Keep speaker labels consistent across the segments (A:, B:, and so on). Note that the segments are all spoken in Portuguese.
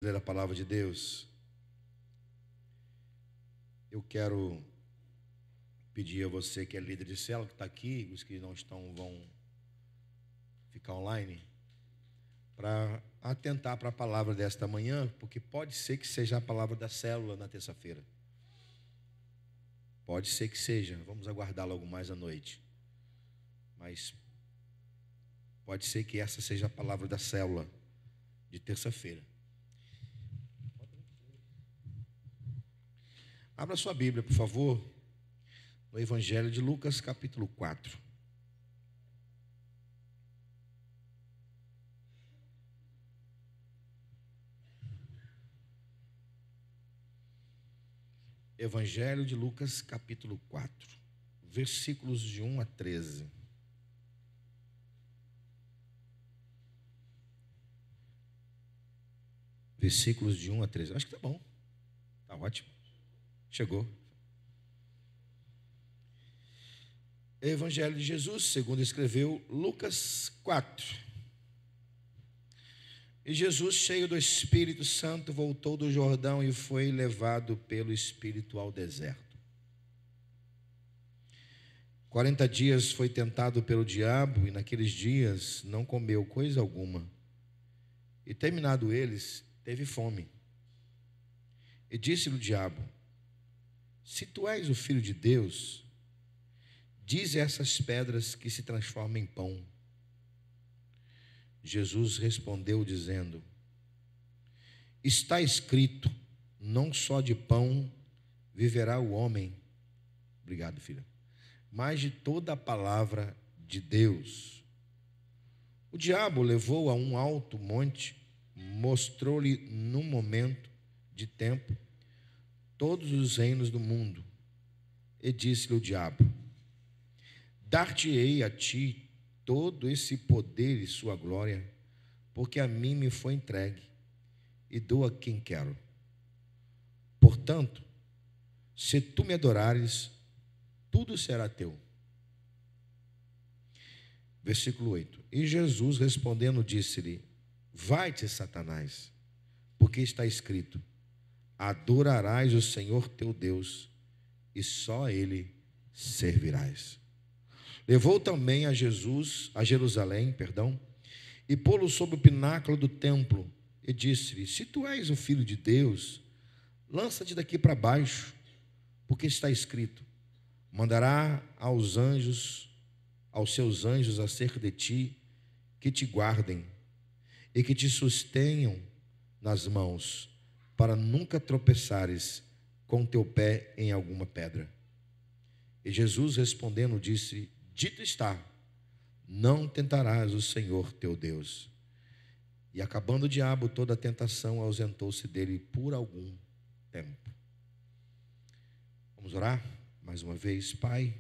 A: Ler a palavra de Deus. Eu quero pedir a você que é líder de célula, que está aqui, os que não estão vão ficar online, para atentar para a palavra desta manhã, porque pode ser que seja a palavra da célula na terça-feira. Pode ser que seja, vamos aguardar logo mais à noite. Mas pode ser que essa seja a palavra da célula de terça-feira. Abra sua Bíblia, por favor, no Evangelho de Lucas, capítulo 4. Evangelho de Lucas, capítulo 4, versículos de 1 a 13. Versículos de 1 a 13. Acho que está bom. Está ótimo. Chegou. Evangelho de Jesus, segundo escreveu Lucas 4. E Jesus, cheio do Espírito Santo, voltou do Jordão e foi levado pelo Espírito ao deserto. 40 dias foi tentado pelo diabo, e naqueles dias não comeu coisa alguma. E terminado eles, teve fome. E disse-lhe o diabo: se tu és o Filho de Deus, dize a essas pedras que se transformem em pão. Jesus respondeu dizendo: está escrito, não só de pão viverá o homem, obrigado, filha, mas de toda a palavra de Deus. O diabo levou a um alto monte, mostrou-lhe num momento de tempo todos os reinos do mundo, e disse-lhe o diabo: dar-te-ei a ti todo esse poder e sua glória, porque a mim me foi entregue, e dou a quem quero. Portanto, se tu me adorares, tudo será teu. Versículo 8. E Jesus respondendo disse-lhe: vai-te, Satanás, porque está escrito: adorarás o Senhor teu Deus, e só a Ele servirás. Levou também a Jerusalém, e pô-lo sobre o pináculo do templo, e disse-lhe: se tu és o Filho de Deus, lança-te daqui para baixo, porque está escrito: mandará aos seus anjos acerca de ti, que te guardem, e que te sustenham nas mãos, para nunca tropeçares com teu pé em alguma pedra. E Jesus respondendo disse: dito está, não tentarás o Senhor teu Deus. E acabando o diabo toda a tentação, ausentou-se dele por algum tempo. Vamos orar mais uma vez. Pai,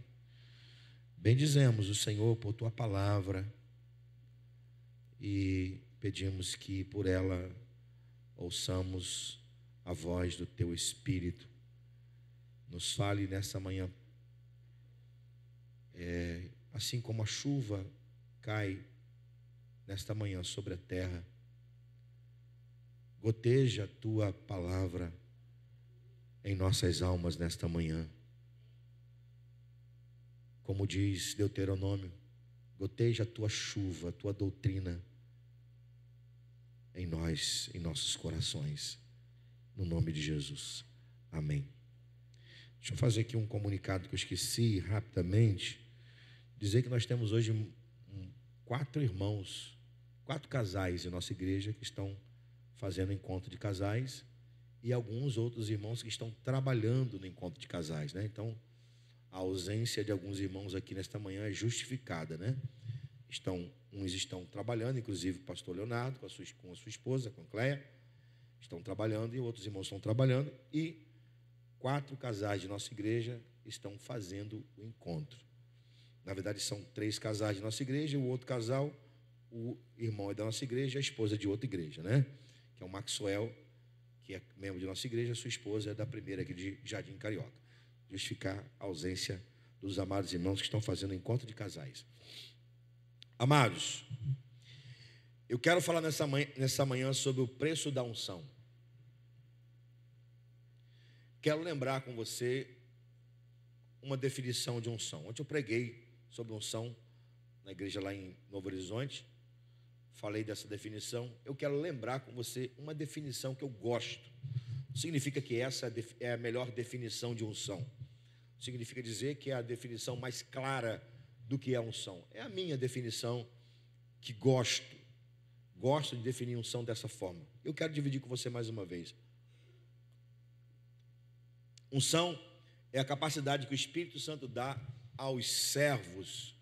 A: bendizemos o Senhor por tua palavra e pedimos que por ela ouçamos a voz do teu Espírito. Nos fale nessa manhã. Assim como a chuva cai nesta manhã sobre a terra, goteja a tua palavra em nossas almas nesta manhã. Como diz Deuteronômio, goteja a tua chuva, a tua doutrina em nós, em nossos corações, no nome de Jesus. Amém. Deixa eu fazer aqui um comunicado que eu esqueci rapidamente. Dizer que nós temos hoje 4 irmãos, 4 casais em nossa igreja que estão fazendo encontro de casais, e alguns outros irmãos que estão trabalhando no encontro de casais, né? Então, a ausência de alguns irmãos aqui nesta manhã é justificada, né? Uns estão trabalhando, inclusive o pastor Leonardo com a sua esposa, com a Cléia, estão trabalhando, e outros irmãos estão trabalhando, e 4 casais de nossa igreja estão fazendo o encontro. Na verdade, são 3 casais de nossa igreja, o outro casal, o irmão é da nossa igreja, a esposa é de outra igreja, né? Que é o Maxwell, que é membro de nossa igreja, a sua esposa é da primeira aqui de Jardim Carioca. Justificar a ausência dos amados irmãos que estão fazendo encontro de casais. Amados, eu quero falar nessa manhã sobre o preço da unção. quero lembrar com você uma definição de unção. Ontem eu preguei sobre unção na igreja lá em Novo Horizonte, falei dessa definição. Eu quero lembrar com você uma definição que eu gosto. Significa que essa é a melhor definição de unção. Significa dizer que é a definição mais clara do que é unção. É a minha definição que gosto de definir unção dessa forma. Eu quero dividir com você mais uma vez. Unção é a capacidade que o Espírito Santo dá aos servos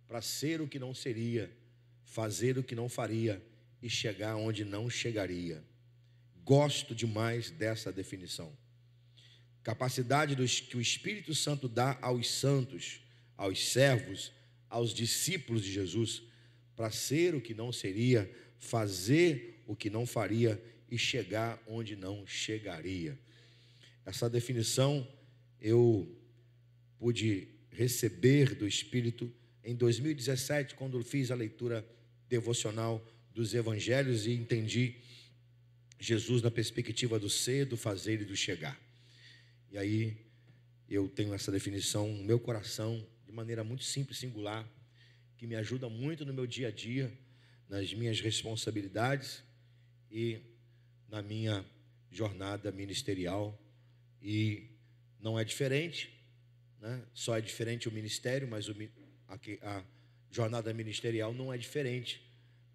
A: para ser o que não seria, fazer o que não faria e chegar onde não chegaria. Gosto demais dessa definição. Capacidade que o Espírito Santo dá aos santos, aos servos, aos discípulos de Jesus, para ser o que não seria, fazer o que não faria e chegar onde não chegaria. Essa definição eu pude receber do Espírito em 2017, quando eu fiz a leitura devocional dos Evangelhos e entendi Jesus na perspectiva do ser, do fazer e do chegar. E aí eu tenho essa definição no meu coração, de maneira muito simples, singular, que me ajuda muito no meu dia a dia, nas minhas responsabilidades e na minha jornada ministerial. E não é diferente, né? Só é diferente o ministério, mas a jornada ministerial não é diferente.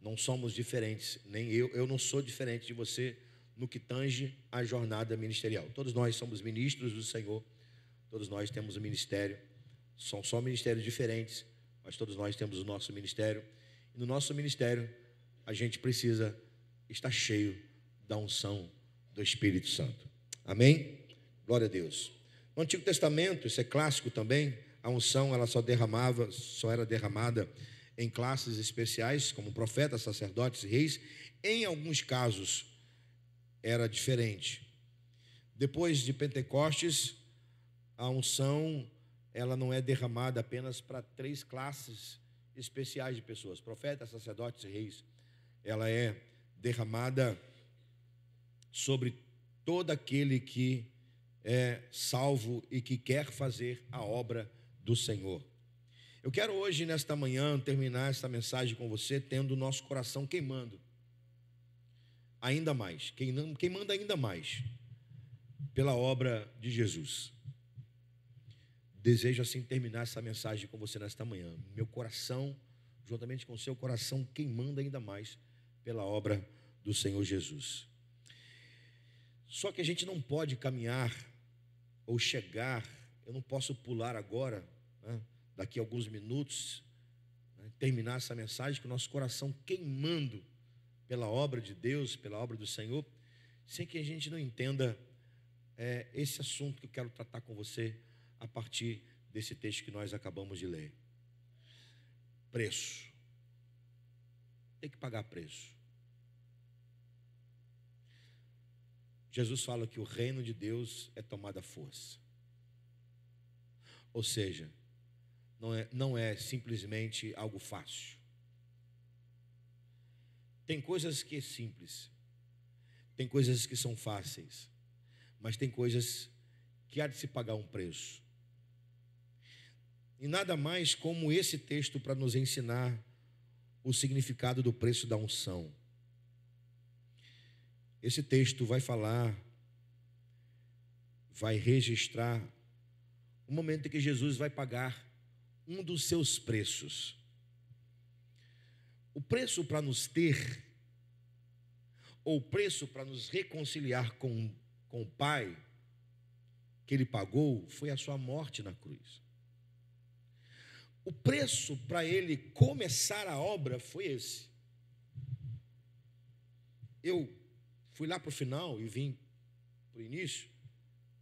A: Não somos diferentes, nem eu não sou diferente de você no que tange a jornada ministerial. Todos nós somos ministros do Senhor, todos nós temos um ministério, são só ministérios diferentes, mas todos nós temos o nosso ministério. E no nosso ministério, a gente precisa estar cheio da unção do Espírito Santo. Amém? Glória a Deus. No Antigo Testamento, isso é clássico também, a unção ela só era derramada em classes especiais, como profetas, sacerdotes e reis. Em alguns casos era diferente. Depois de Pentecostes, a unção ela não é derramada apenas para 3 classes especiais de pessoas, profetas, sacerdotes e reis. Ela é derramada sobre todo aquele que é salvo e que quer fazer a obra do Senhor. Eu quero hoje, nesta manhã, terminar esta mensagem com você, tendo o nosso coração queimando ainda mais, queimando ainda mais pela obra de Jesus. Desejo assim terminar essa mensagem com você nesta manhã. Meu coração, juntamente com o seu coração, queimando ainda mais pela obra do Senhor Jesus. Só que a gente não pode caminhar ou chegar, eu não posso pular agora, né, daqui a alguns minutos, né, terminar essa mensagem com o nosso coração queimando pela obra de Deus, pela obra do Senhor, sem que a gente não entenda esse assunto que eu quero tratar com você a partir desse texto que nós acabamos de ler. Preço. Tem que pagar preço. Jesus fala que o reino de Deus é tomado à força. Ou seja, não é simplesmente algo fácil. Tem coisas que é simples, tem coisas que são fáceis, mas tem coisas que há de se pagar um preço. E nada mais como esse texto para nos ensinar o significado do preço da unção. Esse texto vai falar, vai registrar o momento em que Jesus vai pagar um dos seus preços. O preço para nos ter, ou o preço para nos reconciliar com o Pai, que Ele pagou, foi a sua morte na cruz. O preço para Ele começar a obra foi esse. Eu fui lá para o final e vim para o início,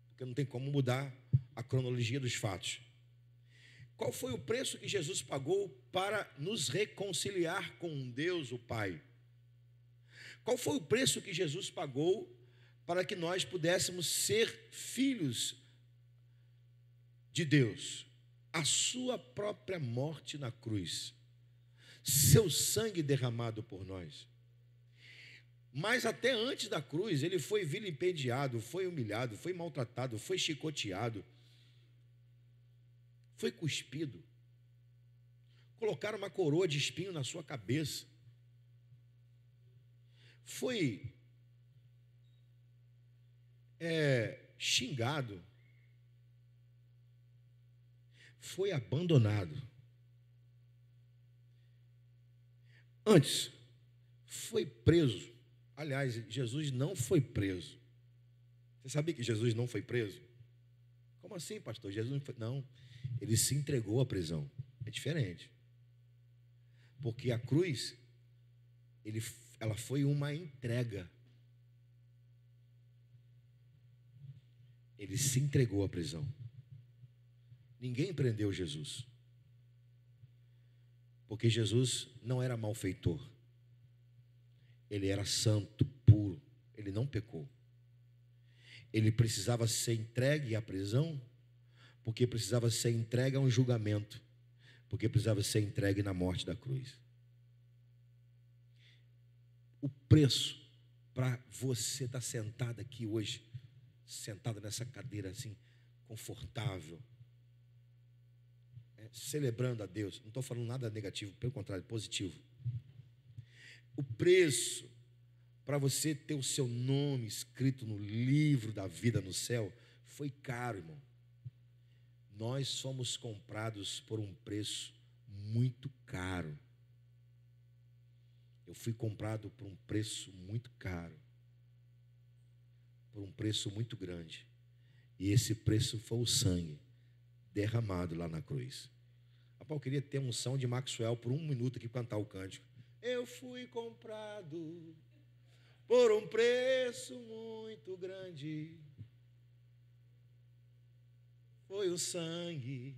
A: porque não tem como mudar a cronologia dos fatos. Qual foi o preço que Jesus pagou para nos reconciliar com Deus, o Pai? Qual foi o preço que Jesus pagou para que nós pudéssemos ser filhos de Deus? A sua própria morte na cruz, seu sangue derramado por nós. Mas até antes da cruz, ele foi vilipendiado, foi humilhado, foi maltratado, foi chicoteado, foi cuspido. Colocaram uma coroa de espinho na sua cabeça. Foi xingado. Foi abandonado. Antes, foi preso. Aliás, Jesus não foi preso. Você sabia que Jesus não foi preso? Como assim, pastor? Jesus não foi... Não, ele se entregou à prisão. É diferente. Porque a cruz, ela foi uma entrega. Ele se entregou à prisão. Ninguém prendeu Jesus. Porque Jesus não era malfeitor. Ele era santo, puro. Ele não pecou. Ele precisava ser entregue à prisão, porque precisava ser entregue a um julgamento, porque precisava ser entregue na morte da cruz. O preço para você estar sentado aqui hoje, sentado nessa cadeira assim, confortável, celebrando a Deus, não estou falando nada negativo, pelo contrário, positivo. O preço para você ter o seu nome escrito no livro da vida no céu foi caro, irmão. Nós somos comprados por um preço muito caro. Eu fui comprado por um preço muito caro, por um preço muito grande. E esse preço foi o sangue derramado lá na cruz. Rapaz, eu queria ter a unção de Maxwell por 1 minuto aqui para cantar o cântico. Eu fui comprado por um preço muito grande. Foi o sangue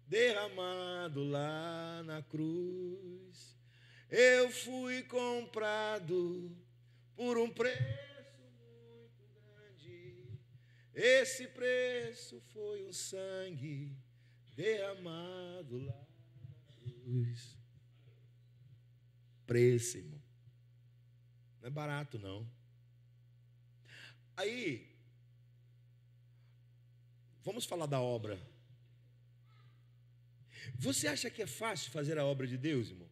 A: derramado lá na cruz. Eu fui comprado por um preço muito grande. Esse preço foi o sangue derramado lá na cruz. Preço, irmão. Não é barato, não. Aí, vamos falar da obra. Você acha que é fácil fazer a obra de Deus, irmão?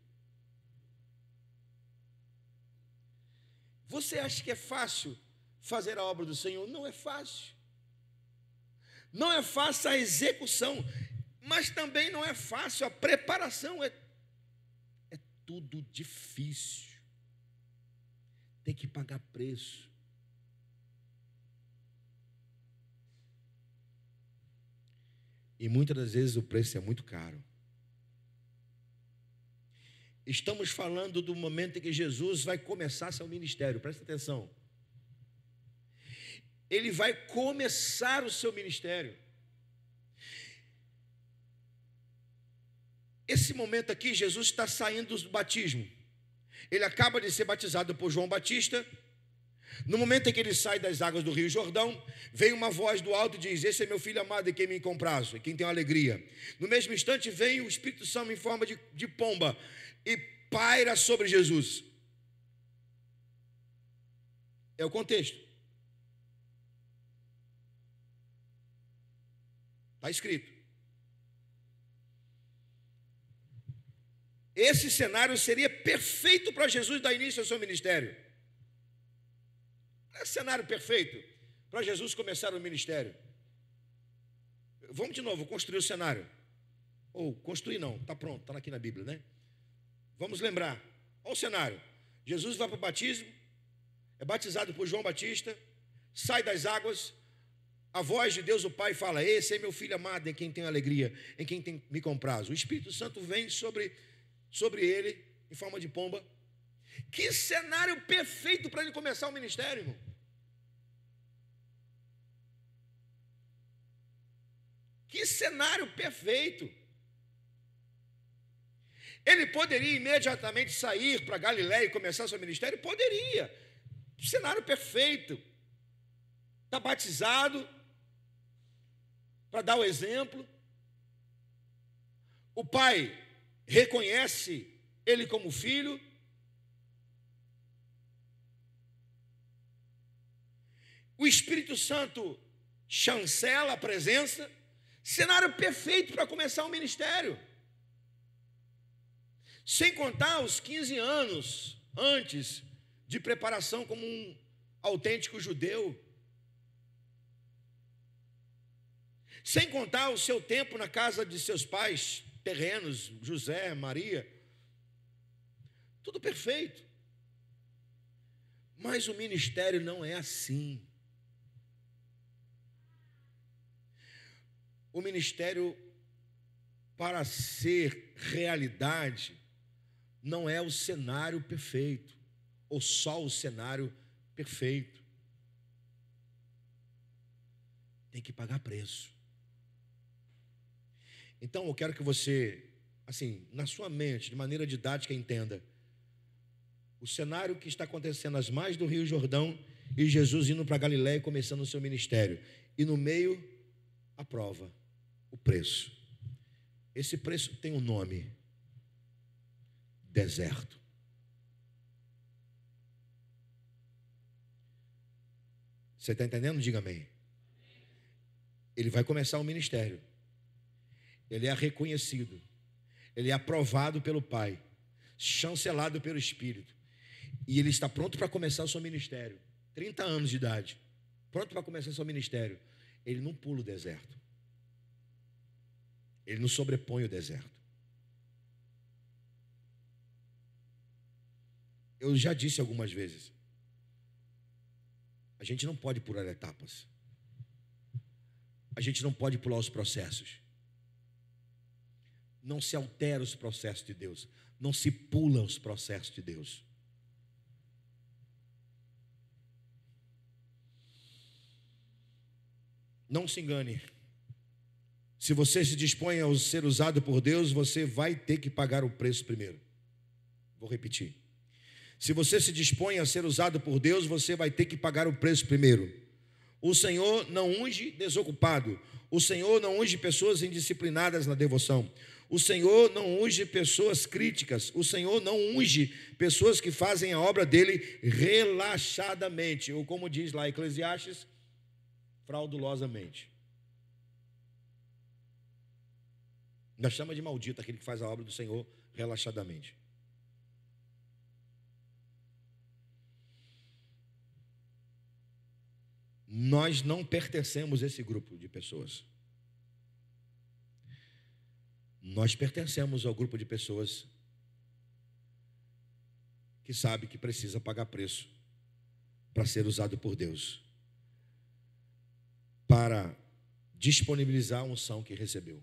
A: Você acha que é fácil fazer a obra do Senhor? Não é fácil. Não é fácil a execução, mas também não é fácil a preparação. É tudo difícil. Tem que pagar preço. E muitas das vezes o preço é muito caro. Estamos falando do momento em que Jesus vai começar seu ministério. Presta atenção. Ele vai começar o seu ministério. Esse momento aqui, Jesus está saindo do batismo. Ele acaba de ser batizado por João Batista. No momento em que ele sai das águas do Rio Jordão, vem uma voz do alto e diz: esse é meu filho amado em quem me comprazo, em quem tenho alegria. No mesmo instante vem o Espírito Santo em forma de pomba e paira sobre Jesus. É o contexto. Está escrito. Esse cenário seria perfeito para Jesus dar início ao seu ministério. É cenário perfeito para Jesus começar o ministério. Vamos de novo construir o cenário. Ou construir não, está pronto, está aqui na Bíblia, né? Vamos lembrar. Olha o cenário. Jesus vai para o batismo, é batizado por João Batista, sai das águas, a voz de Deus o Pai fala: esse é meu filho amado em quem tenho alegria, em quem me comprazo. O Espírito Santo vem sobre ele em forma de pomba. Que cenário perfeito para ele começar o ministério, irmão. Que cenário perfeito. Ele poderia imediatamente sair para Galiléia e começar seu ministério? Poderia. Cenário perfeito. Está batizado para dar o exemplo. O pai reconhece ele como filho. O Espírito Santo chancela a presença, cenário perfeito para começar o ministério. Sem contar os 15 anos antes de preparação como um autêntico judeu. Sem contar o seu tempo na casa de seus pais terrenos, José, Maria. Tudo perfeito. Mas o ministério não é assim. O ministério, para ser realidade, não é o cenário perfeito, ou só o cenário perfeito. Tem que pagar preço. Então eu quero que você, assim, na sua mente, de maneira didática, entenda o cenário que está acontecendo às margens do Rio Jordão e Jesus indo para Galiléia e começando o seu ministério. E no meio, a prova, o preço. Esse preço tem um nome: deserto. Você está entendendo? Diga amém. Ele vai começar o ministério. Ele é reconhecido. Ele é aprovado pelo Pai, chancelado pelo Espírito. E ele está pronto para começar o seu ministério. 30 anos de idade. Pronto para começar o seu ministério. Ele não pula o deserto. Ele não sobrepõe o deserto. Eu já disse algumas vezes, a gente não pode pular etapas. A gente não pode pular os processos. Não se altera os processos de Deus. Não se pula os processos de Deus. Não se engane. Se você se dispõe a ser usado por Deus, você vai ter que pagar o preço primeiro. Vou repetir. Se você se dispõe a ser usado por Deus, você vai ter que pagar o preço primeiro. O Senhor não unge desocupado. O Senhor não unge pessoas indisciplinadas na devoção. O Senhor não unge pessoas críticas. O Senhor não unge pessoas que fazem a obra dele relaxadamente. Ou como diz lá Eclesiastes, fraudulosamente. Nós chamamos de maldito aquele que faz a obra do Senhor relaxadamente. Nós não pertencemos a esse grupo de pessoas. Nós pertencemos ao grupo de pessoas que sabe que precisa pagar preço para ser usado por Deus, para disponibilizar a unção que recebeu.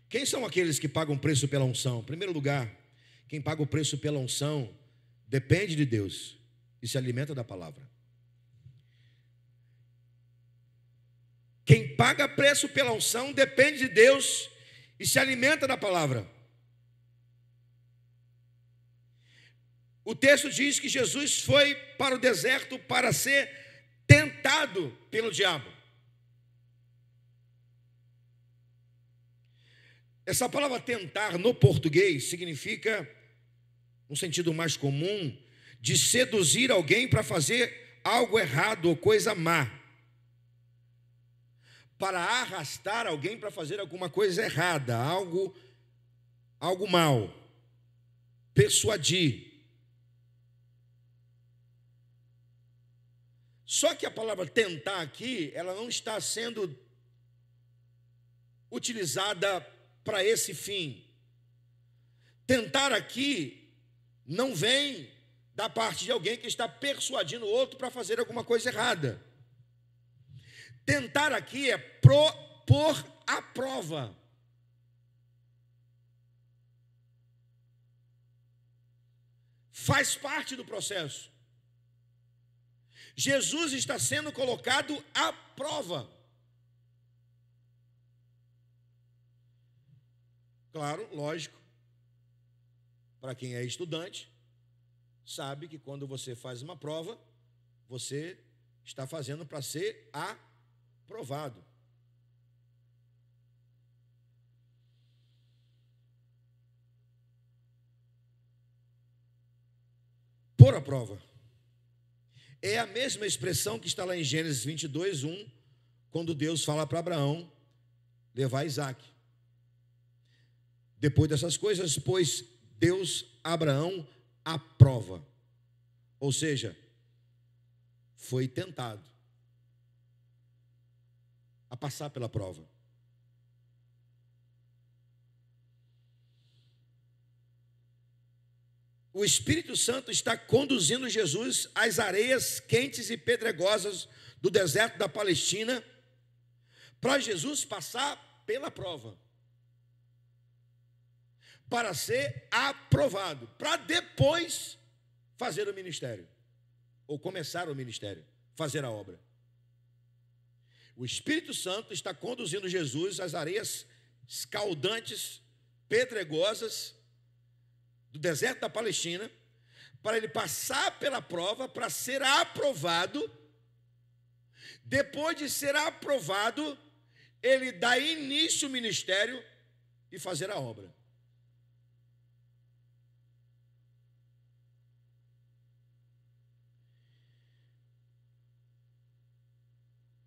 A: Quem são aqueles que pagam preço pela unção? Em primeiro lugar, quem paga o preço pela unção depende de Deus e se alimenta da palavra. Quem paga preço pela unção depende de Deus e se alimenta da palavra. O texto diz que Jesus foi para o deserto para ser tentado pelo diabo. Essa palavra tentar no português significa, no sentido mais comum, de seduzir alguém para fazer algo errado ou coisa má. Para arrastar alguém para fazer alguma coisa errada, algo mal. Persuadir. Só que a palavra tentar aqui, ela não está sendo utilizada para esse fim. Tentar aqui não vem da parte de alguém que está persuadindo o outro para fazer alguma coisa errada. Tentar aqui é pôr à prova. Faz parte do processo. Jesus está sendo colocado à prova. Claro, lógico, para quem é estudante, sabe que quando você faz uma prova, você está fazendo para ser aprovado. Pôr à prova. É a mesma expressão que está lá em Gênesis 22, 1, quando Deus fala para Abraão levar Isaac. Depois dessas coisas, pôs Deus Abraão à prova. Ou seja, foi tentado a passar pela prova. O Espírito Santo está conduzindo Jesus às areias quentes e pedregosas do deserto da Palestina, para Jesus passar pela prova, para ser aprovado, para depois fazer o ministério, ou começar o ministério, fazer a obra. O Espírito Santo está conduzindo Jesus às areias escaldantes, pedregosas, do deserto da Palestina, para ele passar pela prova, para ser aprovado. Depois de ser aprovado, ele dá início ao ministério e fazer a obra.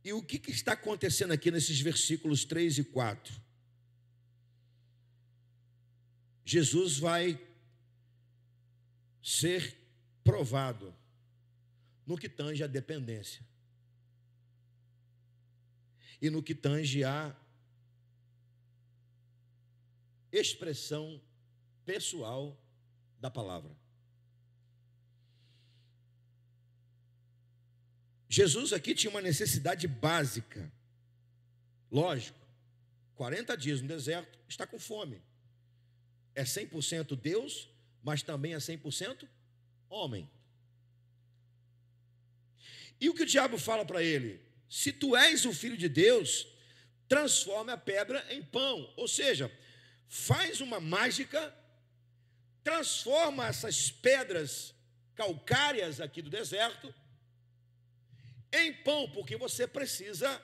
A: E o que está acontecendo aqui nesses versículos 3 e 4? Jesus vai ser provado no que tange a dependência e no que tange a expressão pessoal da palavra. Jesus aqui tinha uma necessidade básica. Lógico, 40 dias no deserto, está com fome. É 100% Deus, mas também é 100% homem. E o que o diabo fala para ele? Se tu és o Filho de Deus, transforma a pedra em pão. Ou seja, faz uma mágica, transforma essas pedras calcárias aqui do deserto em pão, porque você precisa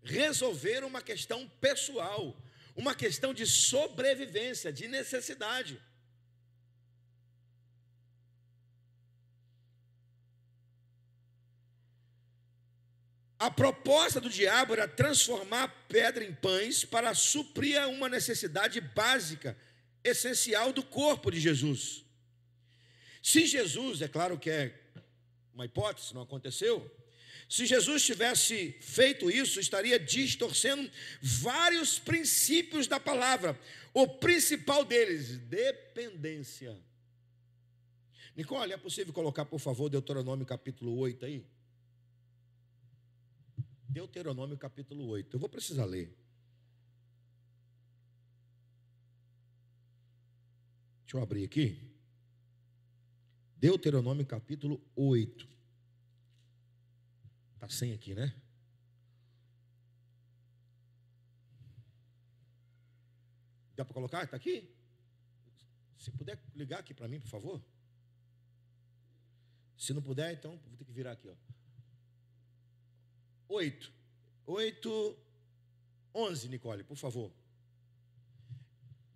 A: resolver uma questão pessoal, uma questão de sobrevivência, de necessidade. A proposta do diabo era transformar a pedra em pães para suprir uma necessidade básica, essencial do corpo de Jesus. Se Jesus, é claro que é uma hipótese, não aconteceu, se Jesus tivesse feito isso, estaria distorcendo vários princípios da palavra. O principal deles, dependência. Nicole, é possível colocar, por favor, Deuteronômio capítulo 8 aí? Deuteronômio capítulo 8. Eu vou precisar ler. Deixa eu abrir aqui. Deuteronômio capítulo 8. Está sem aqui, né? Dá para colocar? Está aqui? Se puder ligar aqui para mim, por favor. Se não puder, então vou ter que virar aqui, ó. 8, 11, Nicole, por favor.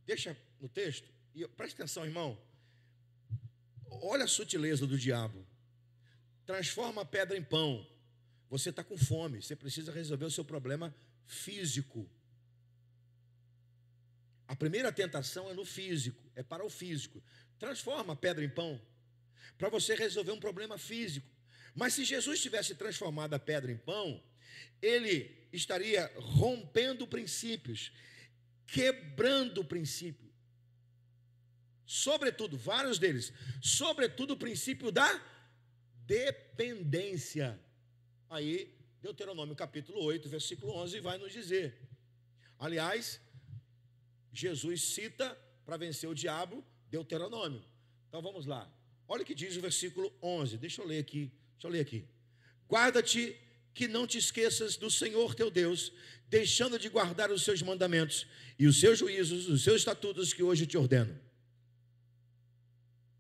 A: Deixa no texto. E preste atenção, irmão. Olha a sutileza do diabo. Transforma a pedra em pão. Você está com fome, você precisa resolver o seu problema físico. A primeira tentação é no físico, é para o físico. Transforma a pedra em pão, para você resolver um problema físico. Mas se Jesus tivesse transformado a pedra em pão, ele estaria rompendo princípios, quebrando o princípio. Sobretudo, vários deles, sobretudo o princípio da dependência. Aí, Deuteronômio capítulo 8, versículo 11, vai nos dizer. Aliás, Jesus cita, para vencer o diabo, Deuteronômio. Então, vamos lá. Olha o que diz o versículo 11. Deixa eu ler aqui. Guarda-te que não te esqueças do Senhor teu Deus, deixando de guardar os seus mandamentos e os seus juízos, os seus estatutos que hoje te ordeno.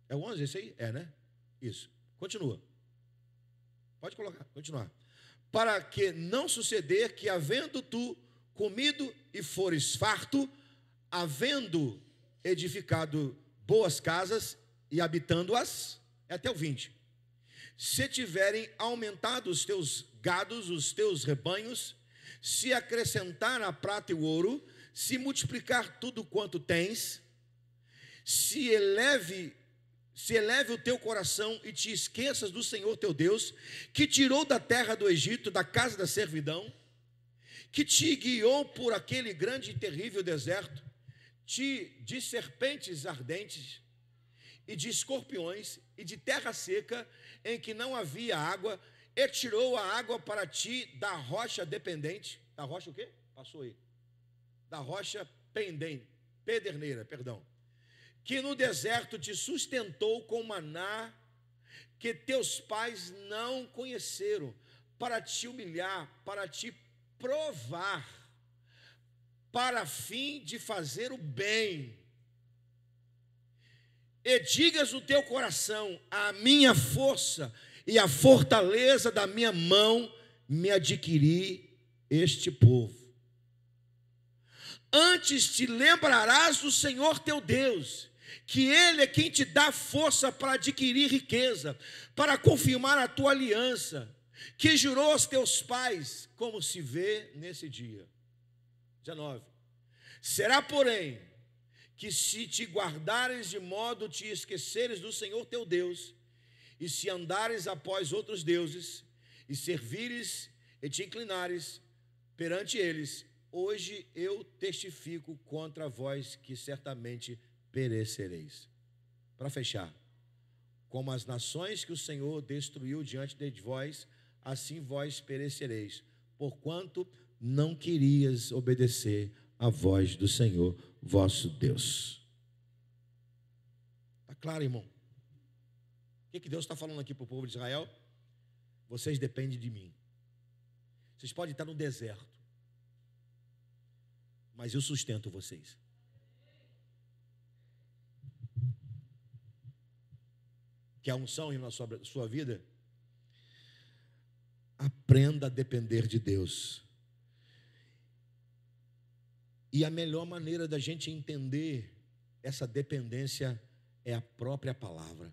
A: É o 11 esse aí? É, né? Isso. Continua. Pode colocar, continuar. Para que não suceder que, havendo tu comido e fores farto, havendo edificado boas casas e habitando-as, é até o 20. se tiverem aumentado os teus gados, os teus rebanhos, se acrescentar a prata e o ouro, se multiplicar tudo quanto tens, se eleve o teu coração e te esqueças do Senhor teu Deus, que tirou da terra do Egito, da casa da servidão, que te guiou por aquele grande e terrível deserto, de serpentes ardentes e de escorpiões e de terra seca em que não havia água, e tirou a água para ti da rocha dependente. Da rocha o quê? Passou aí. Da rocha pederneira, perdão. Que no deserto te sustentou com maná que teus pais não conheceram, para te humilhar, para te provar, para fim de fazer o bem. E digas no teu coração: a minha força e a fortaleza da minha mão me adquiri este povo. Antes te lembrarás do Senhor teu Deus, que Ele é quem te dá força para adquirir riqueza, para confirmar a tua aliança, que jurou aos teus pais, como se vê nesse dia. 19. Será, porém, que se te guardares de modo te esqueceres do Senhor teu Deus, e se andares após outros deuses, e servires e te inclinares perante eles, hoje eu testifico contra vós que certamente perecereis. Para fechar, como as nações que o Senhor destruiu diante de vós, assim vós perecereis, porquanto não querias obedecer à voz do Senhor vosso Deus. Está claro, irmão? O que Deus está falando aqui para o povo de Israel? Vocês dependem de mim. Vocês podem estar no deserto, mas eu sustento vocês. Que a unção na sua vida? Aprenda a depender de Deus. E a melhor maneira da gente entender essa dependência é a própria palavra.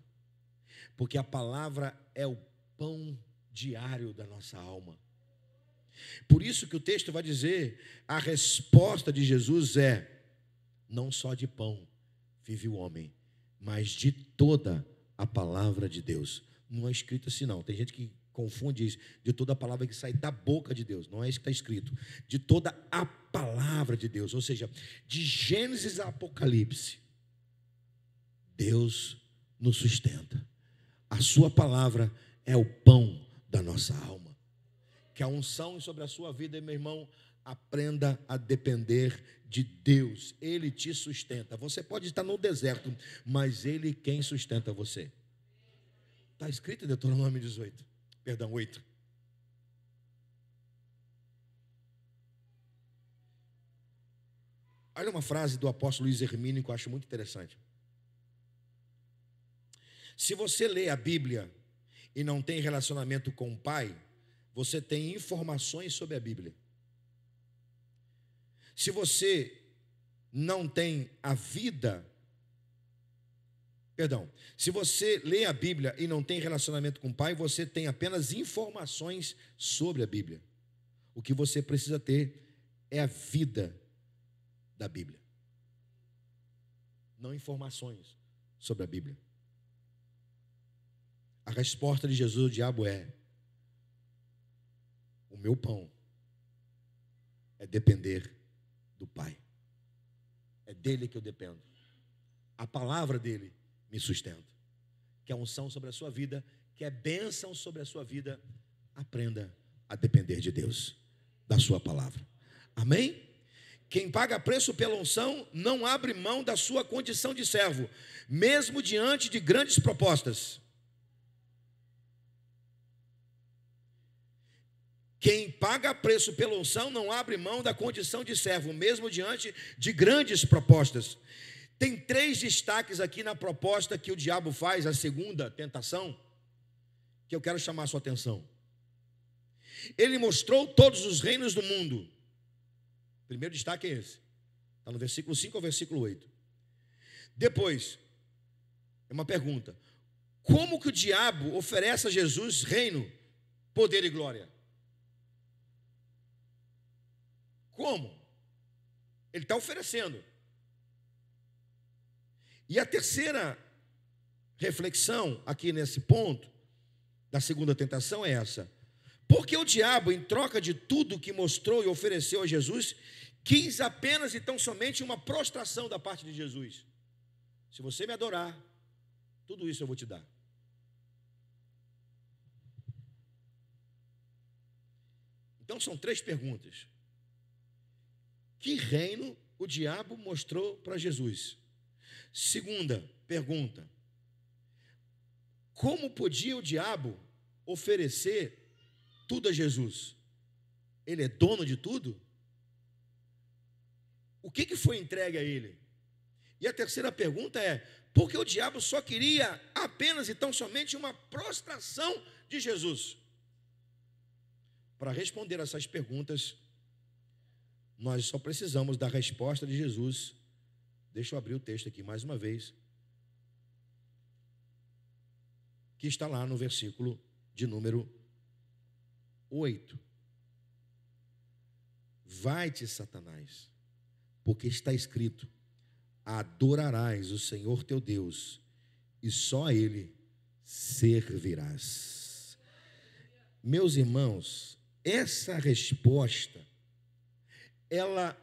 A: Porque a palavra é o pão diário da nossa alma. Por isso que o texto vai dizer, a resposta de Jesus é: não só de pão vive o homem, mas de toda a palavra de Deus. Não é escrito assim não. Tem gente que confunde isso, de toda a palavra que sai da boca de Deus. Não é isso que está escrito. De toda a palavra de Deus, ou seja, de Gênesis a Apocalipse, Deus nos sustenta. A sua palavra é o pão da nossa alma. Que a unção sobre a sua vida, meu irmão, aprenda a depender de Deus. Ele te sustenta. Você pode estar no deserto, mas Ele quem sustenta você. Está escrito em Deuteronômio 8. Olha uma frase do apóstolo Luiz Hermínio que eu acho muito interessante. Se você lê a Bíblia e não tem relacionamento com o Pai, você tem informações sobre a Bíblia. Se você não tem a vida, se você lê a Bíblia e não tem relacionamento com o Pai, você tem apenas informações sobre a Bíblia. O que você precisa ter é a vida da Bíblia, não informações sobre a Bíblia. A resposta de Jesus ao diabo é: o meu pão é depender do Pai. É dele que eu dependo. A palavra dele me sustenta. Que a unção sobre a sua vida, que é bênção sobre a sua vida, aprenda a depender de Deus, da sua palavra. Amém? Quem paga preço pela unção não abre mão da sua condição de servo, mesmo diante de grandes propostas. Quem paga preço pela unção não abre mão da condição de servo, mesmo diante de grandes propostas. Tem 3 destaques aqui na proposta que o diabo faz, a segunda tentação, que eu quero chamar a sua atenção. Ele mostrou todos os reinos do mundo. O primeiro destaque é esse. Está no versículo 5 ao versículo 8. Depois, é uma pergunta: Como que o diabo oferece a Jesus reino, poder e glória? Como? Ele está oferecendo. E a terceira reflexão aqui nesse ponto, da segunda tentação, é essa. Porque o diabo, em troca de tudo que mostrou e ofereceu a Jesus, quis apenas e tão somente uma prostração da parte de Jesus. Se você me adorar, tudo isso eu vou te dar. Então são 3 perguntas. Que reino o diabo mostrou para Jesus? Segunda pergunta: como podia o diabo oferecer tudo a Jesus? Ele é dono de tudo? O que foi entregue a ele? E a terceira pergunta é: por que o diabo só queria apenas e tão somente uma prostração de Jesus? Para responder essas perguntas, nós só precisamos da resposta de Jesus. Deixa eu abrir o texto aqui mais uma vez, que está lá no versículo de número 8. Vai-te, Satanás, porque está escrito: adorarás o Senhor teu Deus, e só a Ele servirás. Meus irmãos, essa resposta, ela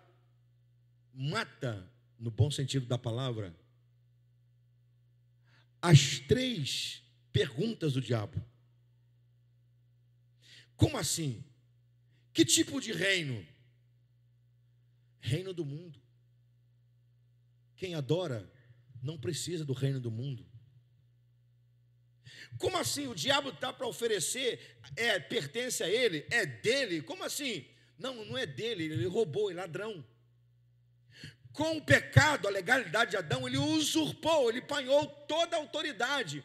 A: mata, no bom sentido da palavra, as 3 perguntas do diabo. Como assim? Que tipo de reino? Reino do mundo. Quem adora não precisa do reino do mundo. Como assim? O diabo está para oferecer, pertence a ele, é dele? Como assim? Não, não é dele, ele roubou, é ladrão. Com o pecado, a legalidade de Adão, ele usurpou, ele panhou toda a autoridade.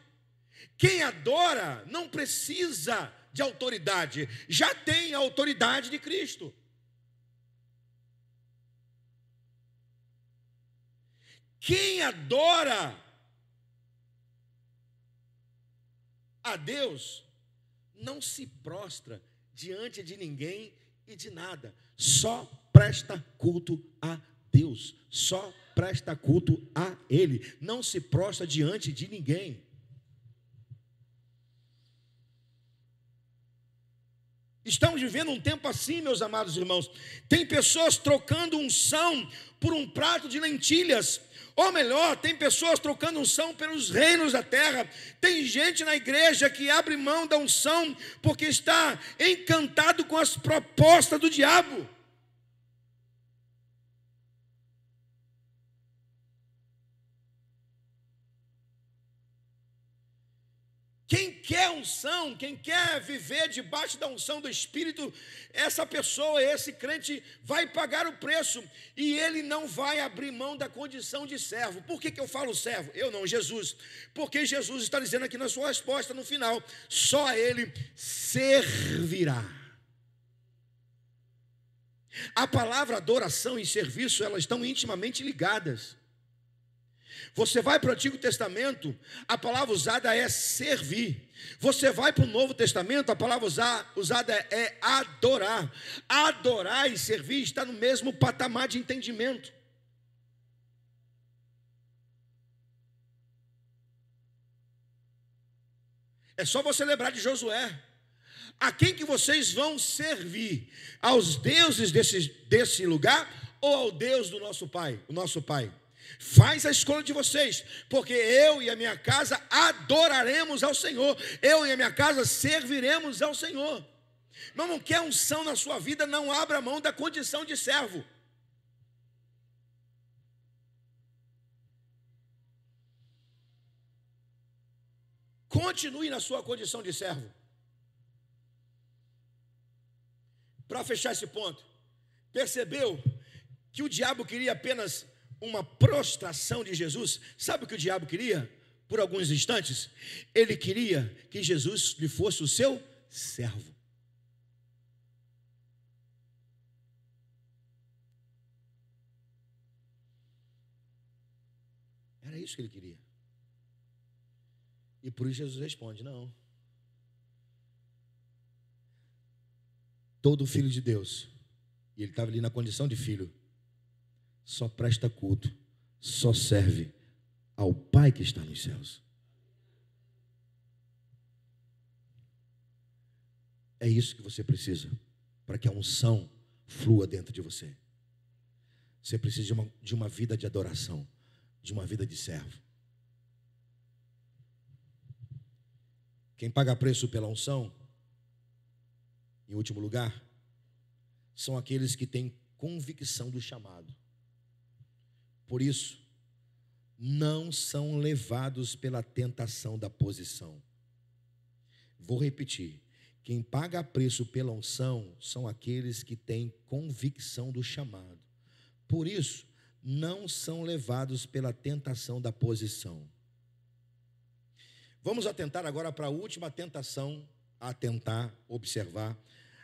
A: Quem adora não precisa de autoridade, já tem a autoridade de Cristo. Quem adora a Deus não se prostra diante de ninguém e de nada, só presta culto a Deus, só presta culto a Ele, não se prostra diante de ninguém. Estamos vivendo um tempo assim, meus amados irmãos. Tem pessoas trocando unção por um prato de lentilhas. Ou melhor, tem pessoas trocando unção pelos reinos da terra. Tem gente na igreja que abre mão da unção porque está encantado com as propostas do diabo. Quem quer unção, quem quer viver debaixo da unção do Espírito, essa pessoa, esse crente vai pagar o preço, e ele não vai abrir mão da condição de servo. Por que eu falo servo? Eu não, Jesus. Porque Jesus está dizendo aqui na sua resposta no final: só a Ele servirá. A palavra adoração e serviço, elas estão intimamente ligadas. Você vai para o Antigo Testamento, a palavra usada é servir. Você vai para o Novo Testamento, a palavra usada é adorar. Adorar e servir está no mesmo patamar de entendimento. É só você lembrar de Josué. A quem que vocês vão servir? Aos deuses desse lugar ou ao Deus do nosso Pai, o nosso Pai? Faz a escolha de vocês, porque eu e a minha casa adoraremos ao Senhor, eu e a minha casa serviremos ao Senhor. Não quer unção na sua vida, não abra mão da condição de servo. Continue na sua condição de servo. Para fechar esse ponto, percebeu que o diabo queria apenas uma prostração de Jesus? Sabe o que o diabo queria? Por alguns instantes, ele queria que Jesus lhe fosse o seu servo. Era isso que ele queria. E por isso Jesus responde: não. Todo filho de Deus, e ele estava ali na condição de filho, só presta culto, só serve ao Pai que está nos céus. É isso que você precisa para que a unção flua dentro de você. Você precisa de uma vida de adoração, de uma vida de servo. Quem paga preço pela unção, em último lugar, são aqueles que têm convicção do chamado. Por isso, não são levados pela tentação da posição. Vou repetir. Quem paga preço pela unção são aqueles que têm convicção do chamado. Por isso, não são levados pela tentação da posição. Vamos atentar agora para a última tentação, observar,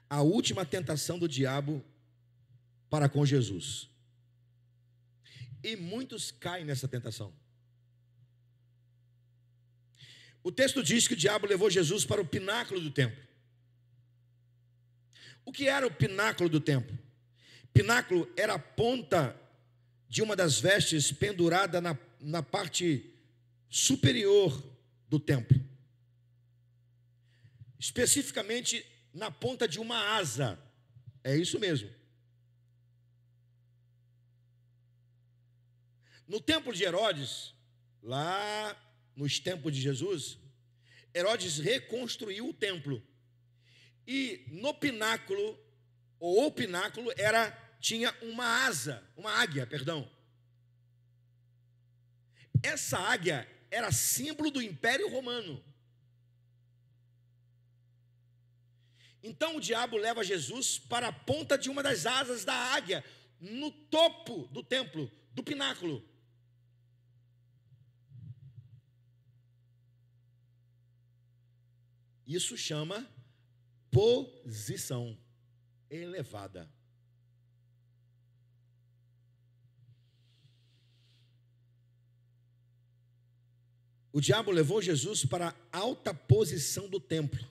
A: a última tentação do diabo para com Jesus. E muitos caem nessa tentação. O texto diz que o diabo levou Jesus para o pináculo do templo. O que era o pináculo do templo? Pináculo era a ponta de uma das vestes pendurada na parte superior do templo. Especificamente na ponta de uma asa. É isso mesmo. No templo de Herodes, lá nos tempos de Jesus, Herodes reconstruiu o templo. E no pináculo, ou o pináculo, tinha uma asa, uma águia, perdão. Essa águia era símbolo do Império Romano. Então o diabo leva Jesus para a ponta de uma das asas da águia, no topo do templo, do pináculo. Isso chama posição elevada. O diabo levou Jesus para a alta posição do templo,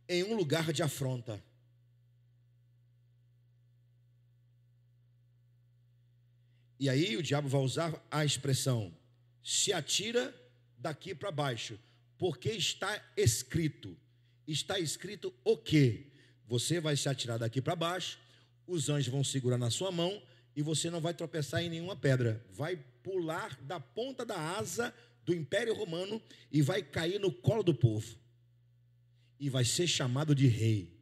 A: em um lugar de afronta. E aí o diabo vai usar a expressão: se atira daqui para baixo, porque está escrito. Está escrito o quê? Você vai se atirar daqui para baixo, os anjos vão segurar na sua mão e você não vai tropeçar em nenhuma pedra. Vai pular da ponta da asa do Império Romano e vai cair no colo do povo. E vai ser chamado de rei.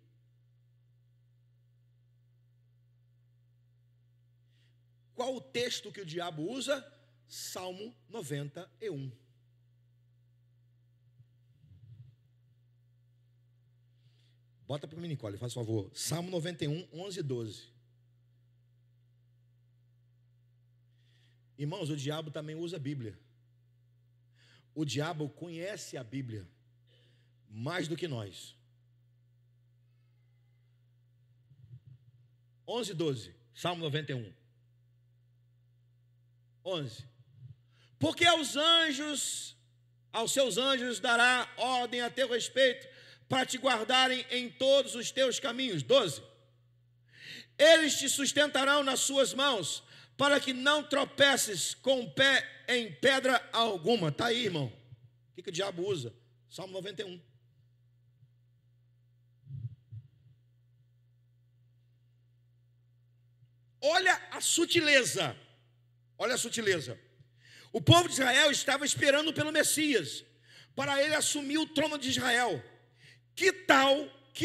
A: Qual o texto que o diabo usa? Salmo 91. Bota para mim, Nicole, faz favor. Salmo 91, 11 e 12. Irmãos, o diabo também usa a Bíblia. O diabo conhece a Bíblia mais do que nós. 11 e 12, Salmo 91. 11. Porque aos seus anjos dará ordem a teu respeito, para te guardarem em todos os teus caminhos. 12. Eles te sustentarão nas suas mãos, para que não tropeces com o pé em pedra alguma. Está aí, irmão. O que o diabo usa? Salmo 91. Olha a sutileza. Olha a sutileza. O povo de Israel estava esperando pelo Messias, para ele assumir o trono de Israel. Que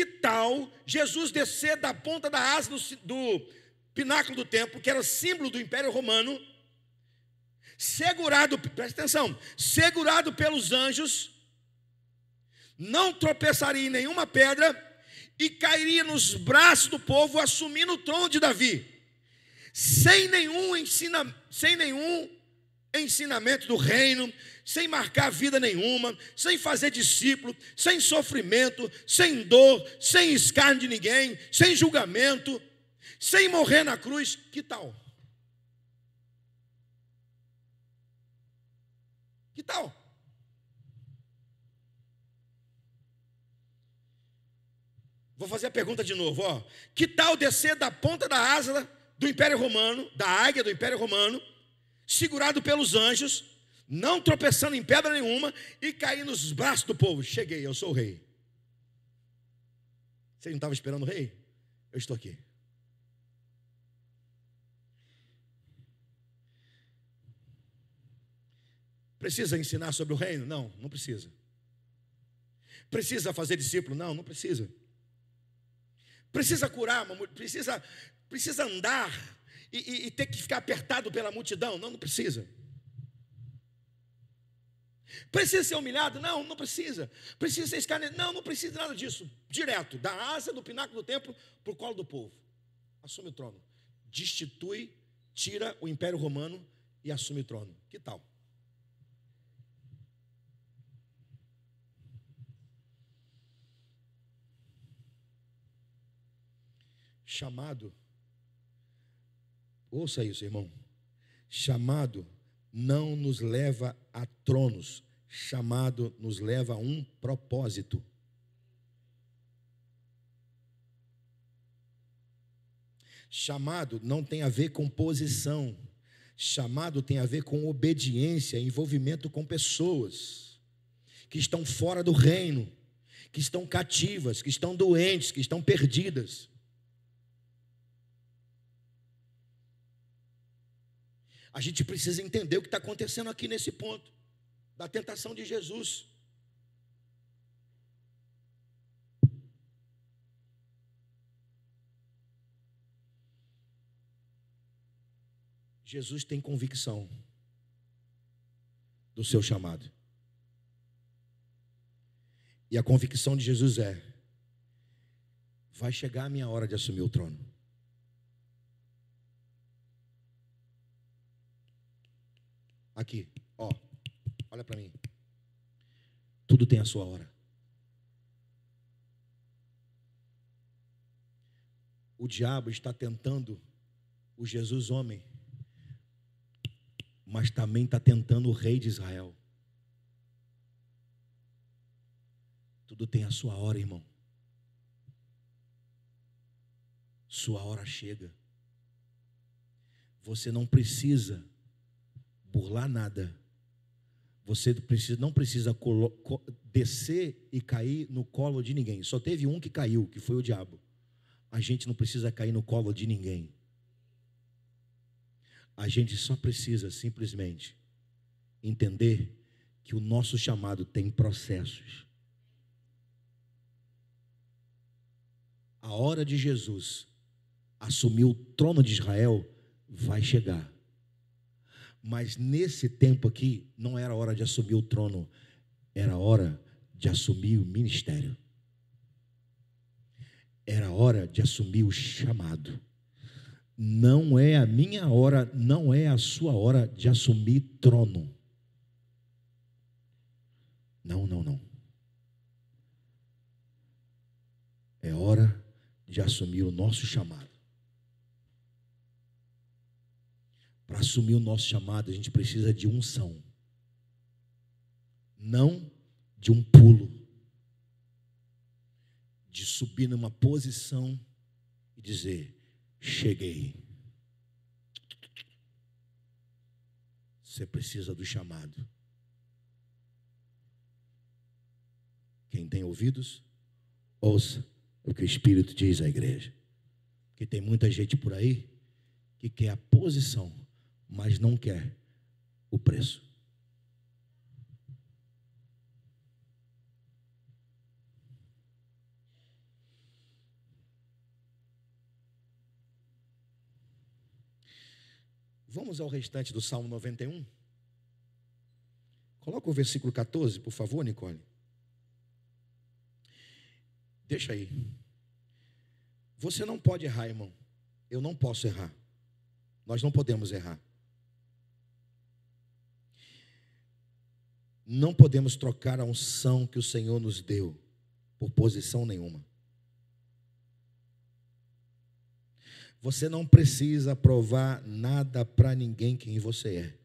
A: tal Jesus descer da ponta da asa do pináculo do templo, que era símbolo do Império Romano, segurado, presta atenção, segurado pelos anjos, não tropeçaria em nenhuma pedra e cairia nos braços do povo, assumindo o trono de Davi, sem nenhum ensinamento do reino, sem marcar vida nenhuma, sem fazer discípulo, sem sofrimento, sem dor, sem escárnio de ninguém, sem julgamento, sem morrer na cruz. Que tal? Que tal? Vou fazer a pergunta de novo, ó. Que tal descer da ponta da asa do Império Romano, da águia do Império Romano, segurado pelos anjos, não tropeçando em pedra nenhuma e cair nos braços do povo? Cheguei, eu sou o rei. Você não estava esperando o rei? Eu estou aqui. Precisa ensinar sobre o reino? Não, não precisa. Precisa fazer discípulo? Não, não precisa. Precisa curar, precisa andar e ter que ficar apertado pela multidão? Não, não precisa. Precisa ser humilhado? Não, não precisa. Precisa ser escarnecido? Não, não precisa nada disso. Direto, da asa do pináculo do templo para o colo do povo. Assume o trono. Destitui, tira o Império Romano e assume o trono. Que tal? Chamado, ouça isso, irmão. Chamado não nos leva a tronos, chamado nos leva a um propósito. Chamado não tem a ver com posição, chamado tem a ver com obediência, envolvimento com pessoas que estão fora do reino, que estão cativas, que estão doentes, que estão perdidas. A gente precisa entender o que está acontecendo aqui nesse ponto, da tentação de Jesus. Jesus tem convicção do seu chamado. E a convicção de Jesus é: vai chegar a minha hora de assumir o trono. Aqui, ó, olha para mim. Tudo tem a sua hora. O diabo está tentando o Jesus homem, mas também está tentando o rei de Israel. Tudo tem a sua hora, irmão. Sua hora chega. Você não precisa burlar nada. Você não precisa descer e cair no colo de ninguém. Só teve um que caiu, que foi o diabo. A gente não precisa cair no colo de ninguém. A gente só precisa simplesmente entender que o nosso chamado tem processos. A hora de Jesus assumir o trono de Israel vai chegar. Mas nesse tempo aqui, não era hora de assumir o trono, era hora de assumir o ministério. Era hora de assumir o chamado. Não é a minha hora, não é a sua hora de assumir trono. Não, não, não. É hora de assumir o nosso chamado. Para assumir o nosso chamado, a gente precisa de unção. Não de um pulo. De subir numa posição e dizer: cheguei. Você precisa do chamado. Quem tem ouvidos, ouça o que o Espírito diz à igreja. Porque tem muita gente por aí que quer a posição, mas não quer o preço. Vamos ao restante do Salmo 91. Coloca o versículo 14, por favor, Nicole. Deixa aí. Você não pode errar, irmão. Eu não posso errar. Nós não podemos errar. Não podemos trocar a unção que o Senhor nos deu por posição nenhuma. Você não precisa provar nada para ninguém quem você é.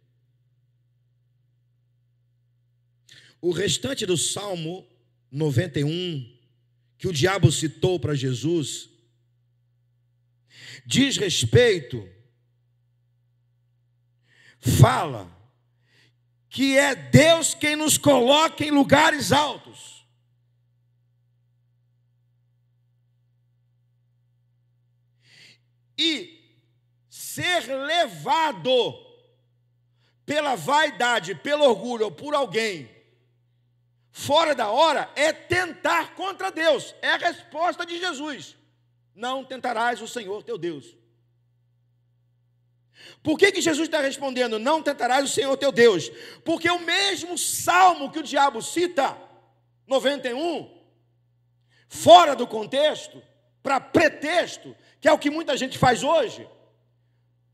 A: O restante do Salmo 91, que o diabo citou para Jesus, diz respeito, fala que é Deus quem nos coloca em lugares altos. E ser levado pela vaidade, pelo orgulho ou por alguém fora da hora é tentar contra Deus. É a resposta de Jesus: não tentarás o Senhor teu Deus. Por que Jesus está respondendo, não tentarás o Senhor teu Deus? Porque o mesmo salmo que o diabo cita, 91, fora do contexto, para pretexto, que é o que muita gente faz hoje,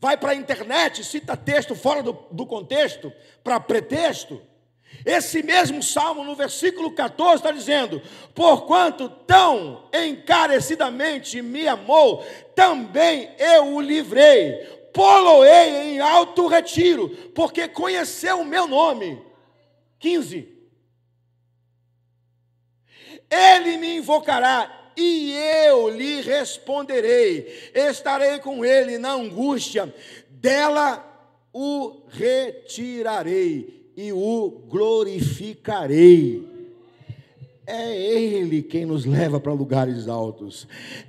A: vai para a internet, cita texto fora do contexto, para pretexto. Esse mesmo salmo, no versículo 14, está dizendo: porquanto tão encarecidamente me amou, também eu o livrei, pô-lo-ei em alto retiro, porque conheceu o meu nome. 15. Ele me invocará e eu lhe responderei, estarei com ele na angústia, dela o retirarei e o glorificarei. É Ele quem nos leva para lugares altos,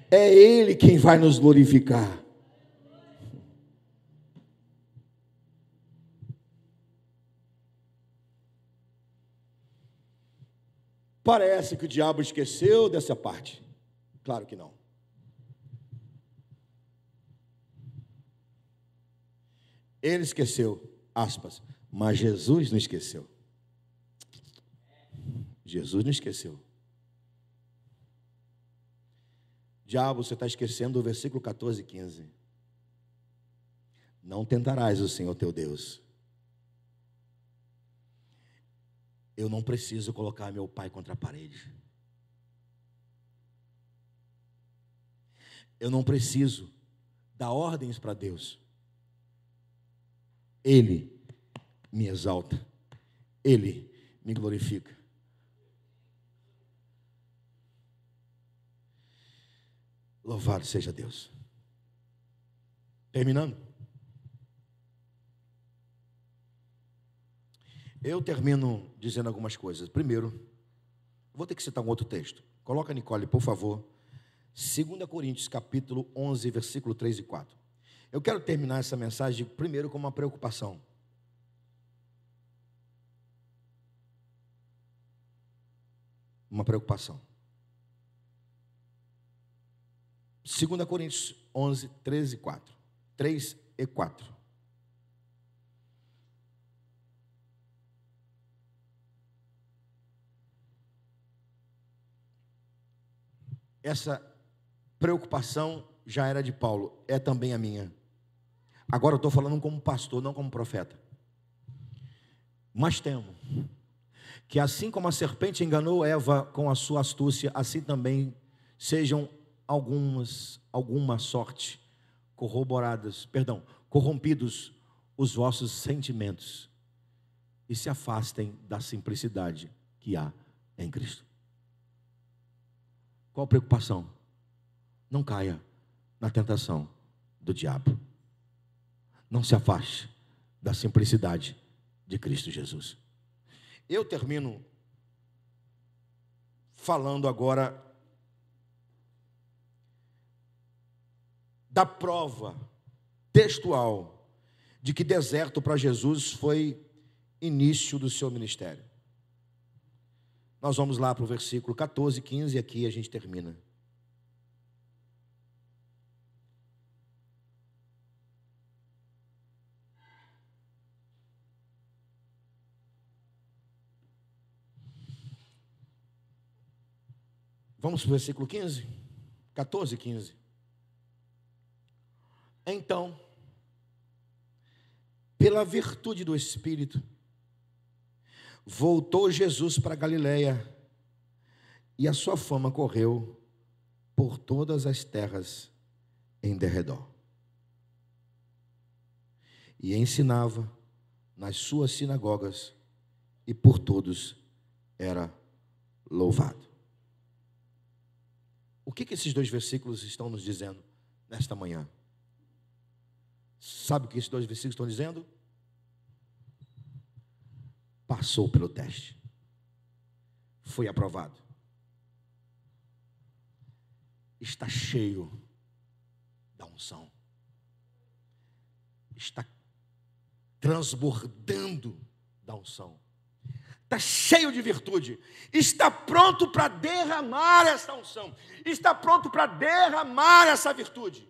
A: é Ele quem vai nos glorificar. Parece que o diabo esqueceu dessa parte. Claro que não. Ele esqueceu, aspas, mas Jesus não esqueceu. Jesus não esqueceu. Diabo, você está esquecendo o versículo 14 e 15. Não tentarás o Senhor teu Deus. Eu não preciso colocar meu pai contra a parede. Eu não preciso dar ordens para Deus. Ele me exalta. Ele me glorifica. Louvado seja Deus. Terminando. Eu termino dizendo algumas coisas. Primeiro, vou ter que citar um outro texto. Coloca, Nicole, por favor. 2 Coríntios, capítulo 11, versículo 3 e 4. Eu quero terminar essa mensagem primeiro com uma preocupação. Uma preocupação. 2 Coríntios 11, 3 e 4. 3 e 4. Essa preocupação já era de Paulo, é também a minha. Agora eu estou falando como pastor, não como profeta. Mas temo que assim como a serpente enganou Eva com a sua astúcia, assim também sejam alguma sorte corrompidos os vossos sentimentos e se afastem da simplicidade que há em Cristo. Qual a preocupação? Não caia na tentação do diabo. Não se afaste da simplicidade de Cristo Jesus. Eu termino falando agora da prova textual de que deserto para Jesus foi início do seu ministério. Nós vamos lá para o versículo 14 e 15 e aqui a gente termina. Vamos para o versículo 15? 14 e 15. Então, pela virtude do Espírito, voltou Jesus para Galiléia, e a sua fama correu por todas as terras em derredor. E ensinava nas suas sinagogas e por todos era louvado. O que esses dois versículos estão nos dizendo nesta manhã? Sabe o que esses dois versículos estão dizendo? Passou pelo teste, foi aprovado, está cheio da unção, está transbordando da unção, está cheio de virtude, está pronto para derramar essa unção, está pronto para derramar essa virtude.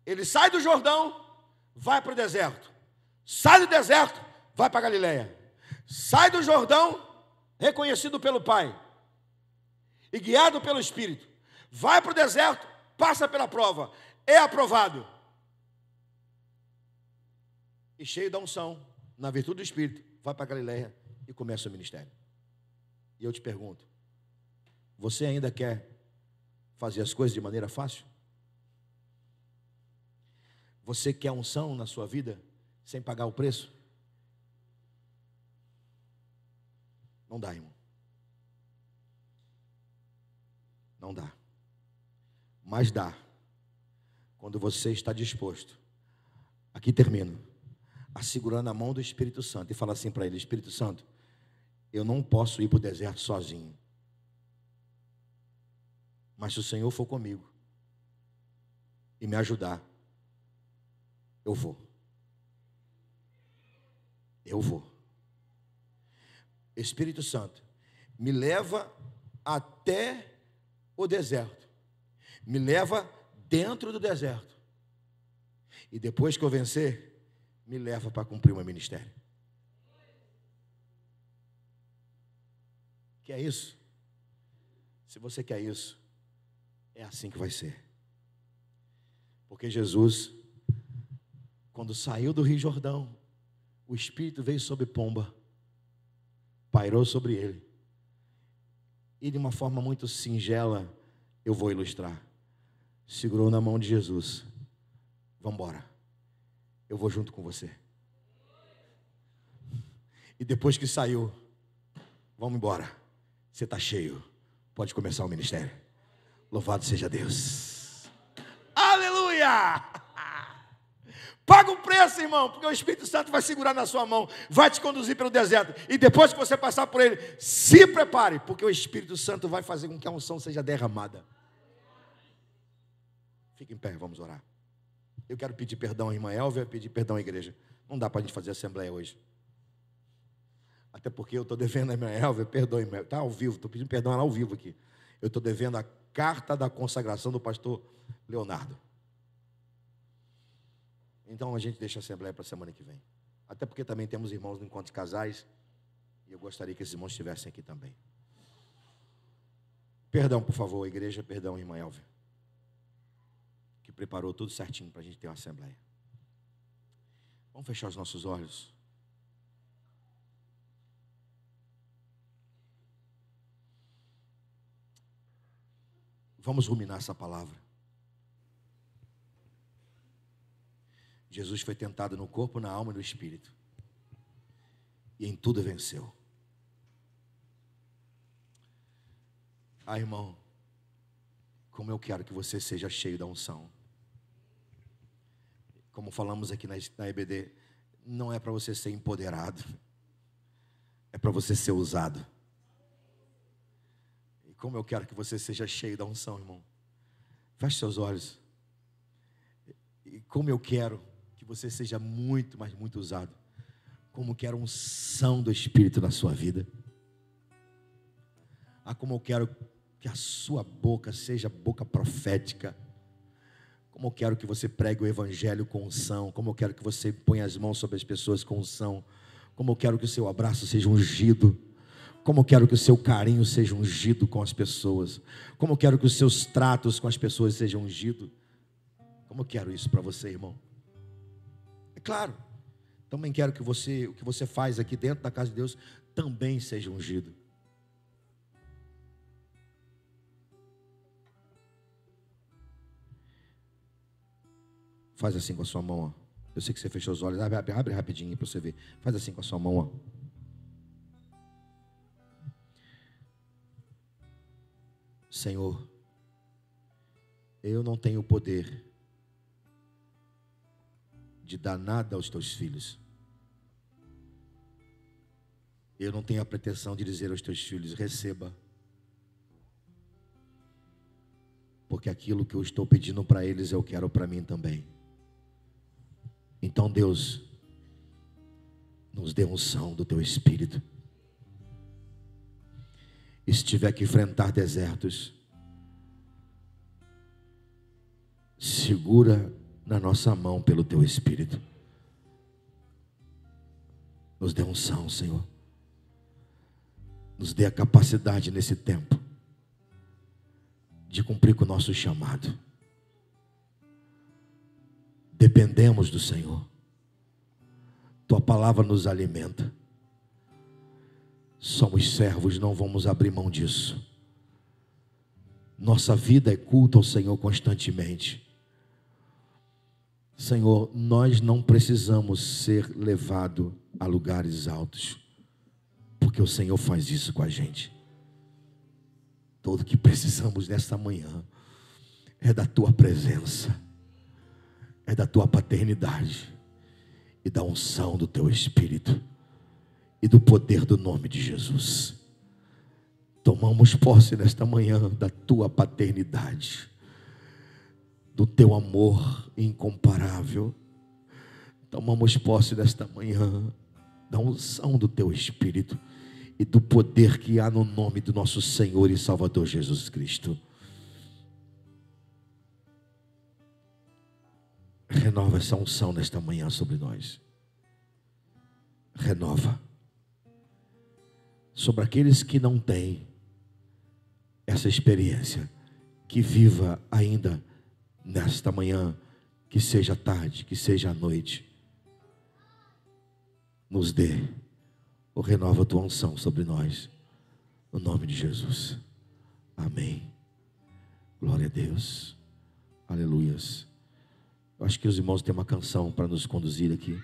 A: Ele sai do Jordão, vai para o deserto. Sai do deserto, vai para a Galileia. Sai do Jordão, reconhecido pelo Pai e guiado pelo Espírito. Vai para o deserto, passa pela prova, é aprovado. E cheio da unção, na virtude do Espírito, vai para a Galileia e começa o ministério. E eu te pergunto, você ainda quer fazer as coisas de maneira fácil? Você quer unção na sua vida sem pagar o preço? Não dá, irmão. Não dá. Mas dá quando você está disposto, aqui termino, a segurar na mão do Espírito Santo e falar assim para ele: Espírito Santo, eu não posso ir para o deserto sozinho, mas se o Senhor for comigo e me ajudar, eu vou. Eu vou. Espírito Santo, me leva até o deserto. Me leva dentro do deserto. E depois que eu vencer, me leva para cumprir o meu ministério. Quer isso? Se você quer isso, é assim que vai ser. Porque Jesus, quando saiu do Rio Jordão, o Espírito veio sobre pomba, pairou sobre ele. E de uma forma muito singela, eu vou ilustrar. Segurou na mão de Jesus. Vamos embora. Eu vou junto com você. E depois que saiu, vamos embora. Você está cheio. Pode começar o ministério. Louvado seja Deus. Aleluia! Paga o preço, irmão, porque o Espírito Santo vai segurar na sua mão, vai te conduzir pelo deserto. E depois que você passar por ele, se prepare, porque o Espírito Santo vai fazer com que a unção seja derramada. Fique em pé, vamos orar. Eu quero pedir perdão à irmã Elvia, pedir perdão à igreja. Não dá para a gente fazer assembleia hoje. Até porque eu estou devendo a irmã Elvia, perdoe-me, está ao vivo, estou pedindo perdão ela ao vivo aqui. Eu estou devendo a carta da consagração do pastor Leonardo. Então a gente deixa a assembleia para a semana que vem. Até porque também temos irmãos no encontro de casais. E eu gostaria que esses irmãos estivessem aqui também. Perdão, por favor, igreja, perdão, irmã Elvia, que preparou tudo certinho para a gente ter uma assembleia. Vamos fechar os nossos olhos. Vamos ruminar essa palavra. Jesus foi tentado no corpo, na alma e no espírito. E em tudo venceu. Ah, irmão, como eu quero que você seja cheio da unção. Como falamos aqui na EBD, não é para você ser empoderado, é para você ser usado. E como eu quero que você seja cheio da unção, irmão. Feche seus olhos. E como eu quero que você seja muito, mas muito usado. Como quero a unção do Espírito na sua vida. Ah, como eu quero que a sua boca seja boca profética. Como eu quero que você pregue o Evangelho com unção. Como eu quero que você ponha as mãos sobre as pessoas com unção. Como eu quero que o seu abraço seja ungido. Como eu quero que o seu carinho seja ungido com as pessoas. Como eu quero que os seus tratos com as pessoas sejam ungidos. Como eu quero isso para você, irmão. É claro, também quero que o que você faz aqui dentro da casa de Deus também seja ungido. Faz assim com a sua mão, ó. Eu sei que você fechou os olhos. Abre rapidinho para você ver. Faz assim com a sua mão, ó. Senhor, eu não tenho o poder de dar nada aos teus filhos. Eu não tenho a pretensão de dizer aos teus filhos: receba. Porque aquilo que eu estou pedindo para eles, eu quero para mim também. Então, Deus, nos dê unção do teu Espírito. E se tiver que enfrentar desertos, segura na nossa mão pelo teu Espírito. Nos dê unção, Senhor. Nos dê a capacidade nesse tempo de cumprir com o nosso chamado. Dependemos do Senhor. Tua palavra nos alimenta. Somos servos, não vamos abrir mão disso. Nossa vida é culto ao Senhor constantemente. Senhor, nós não precisamos ser levados a lugares altos, porque o Senhor faz isso com a gente. Tudo que precisamos nesta manhã é da tua presença, é da tua paternidade e da unção do teu Espírito e do poder do nome de Jesus. Tomamos posse nesta manhã da tua paternidade, do teu amor incomparável. Tomamos posse nesta manhã da unção do teu Espírito e do poder que há no nome do nosso Senhor e Salvador Jesus Cristo. Renova essa unção nesta manhã sobre nós. Renova. Sobre aqueles que não têm essa experiência, que viva ainda nesta manhã, que seja tarde, que seja à noite. Nos dê, ou renova a tua unção sobre nós, no nome de Jesus. Amém. Glória a Deus. Aleluias. Eu acho que os irmãos têm uma canção para nos conduzir aqui.